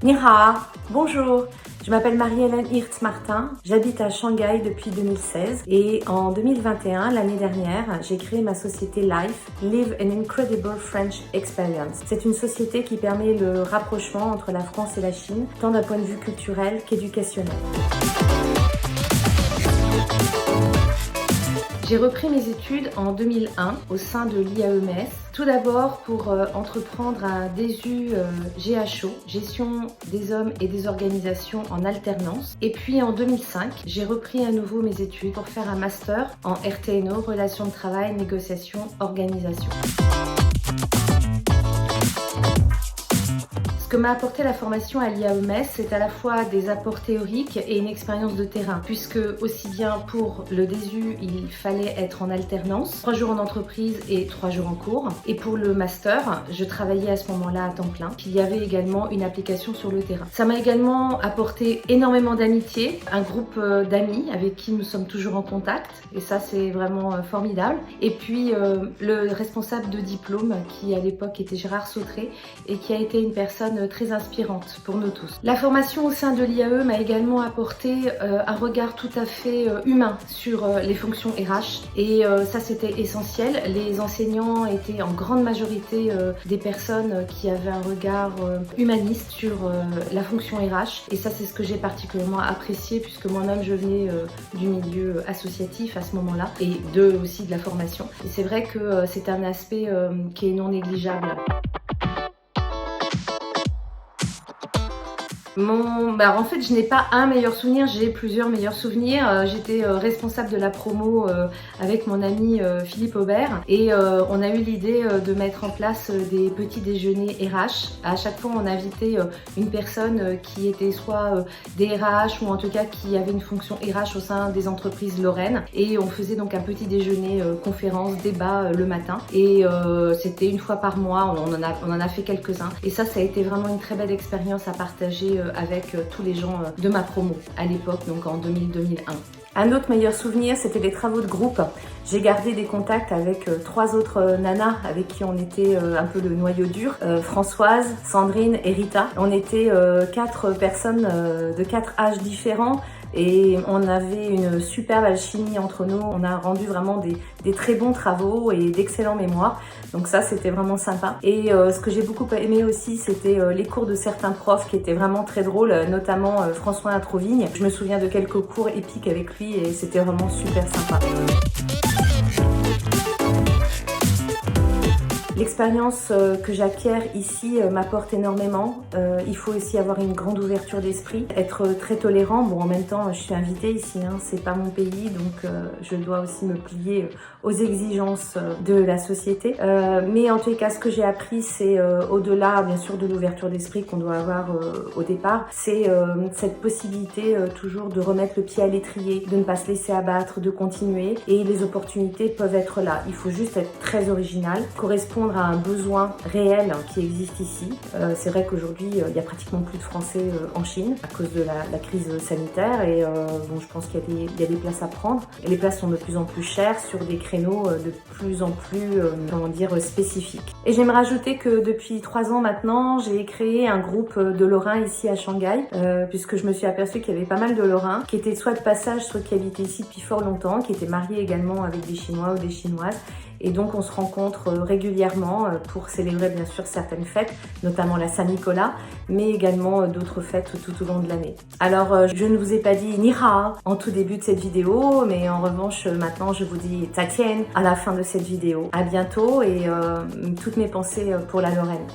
Ni hao, bonjour, je m'appelle Marie-Hélène Hirtz-Martin, j'habite à Shanghai depuis 2016 et en 2021, l'année dernière, j'ai créé ma société Life, Live an Incredible French Experience. C'est une société qui permet le rapprochement entre la France et la Chine, tant d'un point de vue culturel qu'éducationnel. J'ai repris mes études en 2001 au sein de l'IAEMS. Tout d'abord pour entreprendre un DESU GHO, gestion des hommes et des organisations en alternance. Et puis en 2005, j'ai repris à nouveau mes études pour faire un master en RTNO, relations de travail, négociation, organisation. Ce que m'a apporté la formation à l'IAEMS, c'est à la fois des apports théoriques et une expérience de terrain, puisque aussi bien pour le DESU, il fallait être en alternance, 3 jours en entreprise et 3 jours en cours. Et pour le master, je travaillais à ce moment-là à temps plein. Puis il y avait également une application sur le terrain. Ça m'a également apporté énormément d'amitié, un groupe d'amis avec qui nous sommes toujours en contact, et ça c'est vraiment formidable. Et puis le responsable de diplôme, qui à l'époque était Gérard Sautré, et qui a été une personne très inspirante pour nous tous. La formation au sein de l'IAE m'a également apporté un regard tout à fait humain sur les fonctions RH et ça c'était essentiel. Les enseignants étaient en grande majorité des personnes qui avaient un regard humaniste sur la fonction RH et ça c'est ce que j'ai particulièrement apprécié puisque moi-même je venais du milieu associatif à ce moment-là et aussi de la formation. Et c'est vrai que c'est un aspect qui est non négligeable. En fait, je n'ai pas un meilleur souvenir, j'ai plusieurs meilleurs souvenirs. J'étais responsable de la promo avec mon ami Philippe Aubert et on a eu l'idée de mettre en place des petits déjeuners RH. À chaque fois, on invitait une personne qui était soit des RH ou en tout cas qui avait une fonction RH au sein des entreprises lorraines et on faisait donc un petit déjeuner conférence, débat le matin et c'était une fois par mois, on en a fait quelques-uns et ça a été vraiment une très belle expérience à partager avec tous les gens de ma promo à l'époque, donc en 2000-2001. Un autre meilleur souvenir, c'était les travaux de groupe. J'ai gardé des contacts avec 3 autres nanas avec qui on était un peu le noyau dur. Françoise, Sandrine et Rita. On était 4 personnes de 4 âges différents. Et on avait une superbe alchimie entre nous. On a rendu vraiment des très bons travaux et d'excellents mémoires. Donc ça, c'était vraiment sympa. Et ce que j'ai beaucoup aimé aussi, c'était les cours de certains profs qui étaient vraiment très drôles, notamment François Introvigne. Je me souviens de quelques cours épiques avec lui et c'était vraiment super sympa. L'expérience que j'acquiers ici m'apporte énormément. Il faut aussi avoir une grande ouverture d'esprit, être très tolérant. Bon, en même temps, je suis invitée ici, hein, c'est pas mon pays, donc je dois aussi me plier aux exigences de la société. Mais en tout cas, ce que j'ai appris, c'est au-delà, bien sûr, de l'ouverture d'esprit qu'on doit avoir au départ, c'est cette possibilité toujours de remettre le pied à l'étrier, de ne pas se laisser abattre, de continuer. Et les opportunités peuvent être là. Il faut juste être très original, correspondre à un besoin réel qui existe ici. C'est vrai qu'aujourd'hui, il n'y a pratiquement plus de Français en Chine à cause de la crise sanitaire et bon, je pense qu'il y a des places à prendre. Et les places sont de plus en plus chères sur des créneaux de plus en plus, comment dire, spécifiques. Et j'aime rajouter que depuis 3 ans maintenant, j'ai créé un groupe de Lorrains ici à Shanghai, puisque je me suis aperçue qu'il y avait pas mal de Lorrains qui étaient soit de passage, soit qui habitaient ici depuis fort longtemps, qui étaient mariés également avec des Chinois ou des Chinoises. Et donc on se rencontre régulièrement pour célébrer bien sûr certaines fêtes, notamment la Saint-Nicolas, mais également d'autres fêtes tout au long de l'année. Alors je ne vous ai pas dit Ni hao en tout début de cette vidéo, mais en revanche maintenant je vous dis Tatienne à la fin de cette vidéo. À bientôt et toutes mes pensées pour la Lorraine.